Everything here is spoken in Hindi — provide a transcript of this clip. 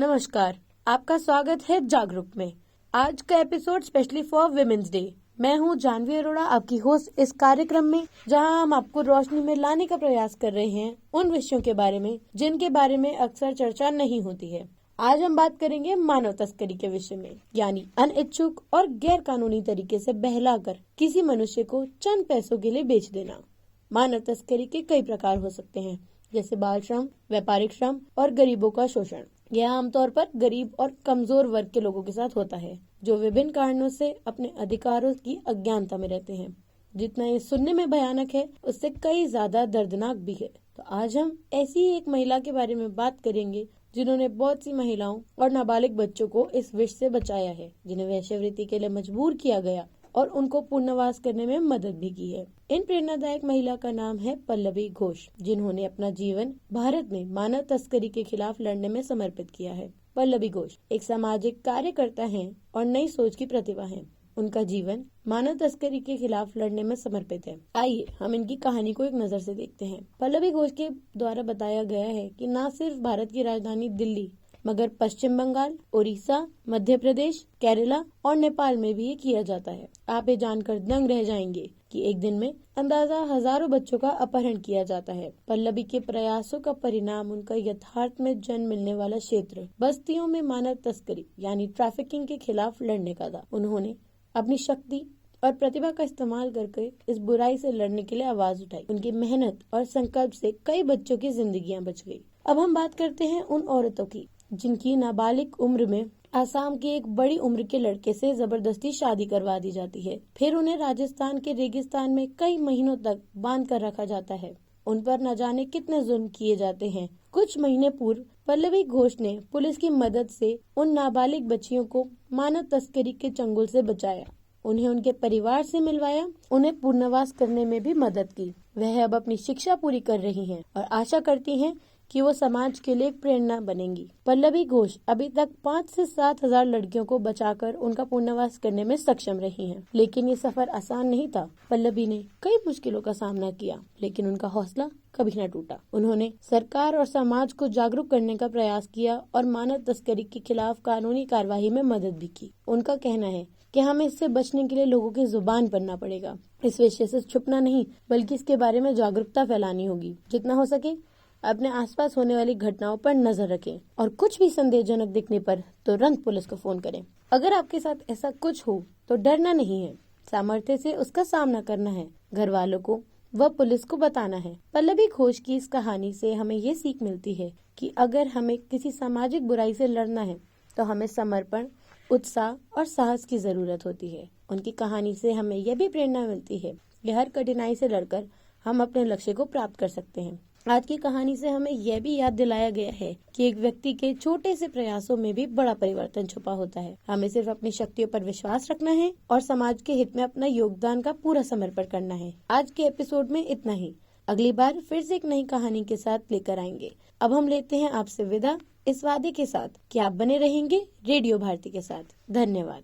नमस्कार, आपका स्वागत है जागरूक में। आज का episode specially for women's day. मैं हूं जानवी अरोड़ा, आपकी होस्ट इस कार्यक्रम में, जहां हम आपको रोशनी में लाने का प्रयास कर रहे हैं उन विषयों के बारे में जिनके बारे में अक्सर चर्चा नहीं होती है। आज हम बात करेंगे मानव तस्करी के विषय में, यानी अनिच्छुक और गैर कानूनी तरीके से बहलाकर किसी मनुष्य को चंद पैसों के लिए बेच देना। मानव तस्करी के कई प्रकार हो सकते हैं, जैसे बाल श्रम, व्यापारिक श्रम और गरीबों का शोषण। यह आमतौर पर गरीब और कमजोर वर्ग के लोगों के साथ होता है, जो विभिन्न कारणों से अपने अधिकारों की अज्ञानता में रहते हैं। जितना ये सुनने में भयानक है, उससे कई ज्यादा दर्दनाक भी है। तो आज हम ऐसी ही एक महिला के बारे में बात करेंगे जिन्होंने बहुत सी महिलाओं और नाबालिग बच्चों को इस विष से बचाया है, जिन्हें वेश्यावृत्ति के लिए मजबूर किया गया और उनको पुनर्वास करने में मदद भी की है। इन प्रेरणादायक महिला का नाम है पल्लवी घोष, जिन्होंने अपना जीवन भारत में मानव तस्करी के खिलाफ लड़ने में समर्पित किया है। पल्लवी घोष एक सामाजिक कार्यकर्ता हैं और नई सोच की प्रतिभा हैं। उनका जीवन मानव तस्करी के खिलाफ लड़ने में समर्पित है। आइए हम इनकी कहानी को एक नजर से देखते हैं। पल्लवी घोष के द्वारा बताया गया है कि न सिर्फ भारत की राजधानी दिल्ली, मगर पश्चिम बंगाल, उड़ीसा, मध्य प्रदेश, केरला और नेपाल में भी ये किया जाता है। आप ये जानकर दंग रह जाएंगे कि एक दिन में अंदाजा हजारों बच्चों का अपहरण किया जाता है। पल्लवी के प्रयासों का परिणाम उनका यथार्थ में जन्म मिलने वाला क्षेत्र बस्तियों में मानव तस्करी यानी ट्रैफिकिंग के खिलाफ लड़ने का था। उन्होंने अपनी शक्ति और प्रतिभा का इस्तेमाल करके इस बुराई से लड़ने के लिए आवाज उठाई। उनकी मेहनत और संकल्प से कई बच्चों की जिंदगियां बच गई। अब हम बात करते हैं उन औरतों की जिनकी नाबालिग उम्र में आसाम के एक बड़ी उम्र के लड़के से जबरदस्ती शादी करवा दी जाती है। फिर उन्हें राजस्थान के रेगिस्तान में कई महीनों तक बांध कर रखा जाता है। उन पर न जाने कितने जुल्म किए जाते हैं। कुछ महीने पूर्व पल्लवी घोष ने पुलिस की मदद से उन नाबालिग बच्चियों को मानव तस्करी के चंगुल से बचाया, उन्हें उनके परिवार से मिलवाया, उन्हें पुनर्वास करने में भी मदद की। वह अब अपनी शिक्षा पूरी कर रही हैं और आशा करती हैं कि वो समाज के लिए एक प्रेरणा बनेंगी। पल्लवी घोष अभी तक 5 से 7 हजार लड़कियों को बचाकर उनका पुनर्वास करने में सक्षम रही हैं। लेकिन ये सफर आसान नहीं था। पल्लवी ने कई मुश्किलों का सामना किया, लेकिन उनका हौसला कभी न टूटा। उन्होंने सरकार और समाज को जागरूक करने का प्रयास किया और मानव तस्करी के खिलाफ कानूनी कार्यवाही में मदद भी की। उनका कहना है कि हमें इससे बचने के लिए लोगों की जुबान बनना पड़ेगा। इस विषय से छुपना नहीं, बल्कि इसके बारे में जागरूकता फैलानी होगी। जितना हो सके अपने आसपास होने वाली घटनाओं पर नजर रखें और कुछ भी संदेहजनक दिखने पर तुरंत पुलिस को फोन करें। अगर आपके साथ ऐसा कुछ हो तो डरना नहीं है, सामर्थ्य से उसका सामना करना है, घर वालों को व पुलिस को बताना है। पल्लवी घोष की इस कहानी से हमें ये सीख मिलती है कि अगर हमें किसी सामाजिक बुराई से लड़ना है तो हमें समर्पण, उत्साह और साहस की जरूरत होती है। उनकी कहानी से हमें यह भी प्रेरणा मिलती है कि हर कठिनाई से लड़कर हम अपने लक्ष्य को प्राप्त कर सकते हैं। आज की कहानी से हमें यह भी याद दिलाया गया है कि एक व्यक्ति के छोटे से प्रयासों में भी बड़ा परिवर्तन छुपा होता है। हमें सिर्फ अपनी शक्तियों पर विश्वास रखना है और समाज के हित में अपना योगदान का पूरा समर्पण करना है। आज के एपिसोड में इतना ही। अगली बार फिर से एक नई कहानी के साथ लेकर आएंगे। अब हम लेते हैं आपसे विदा, इस वादे के साथ कि आप बने रहेंगे रेडियो भारती के साथ। धन्यवाद।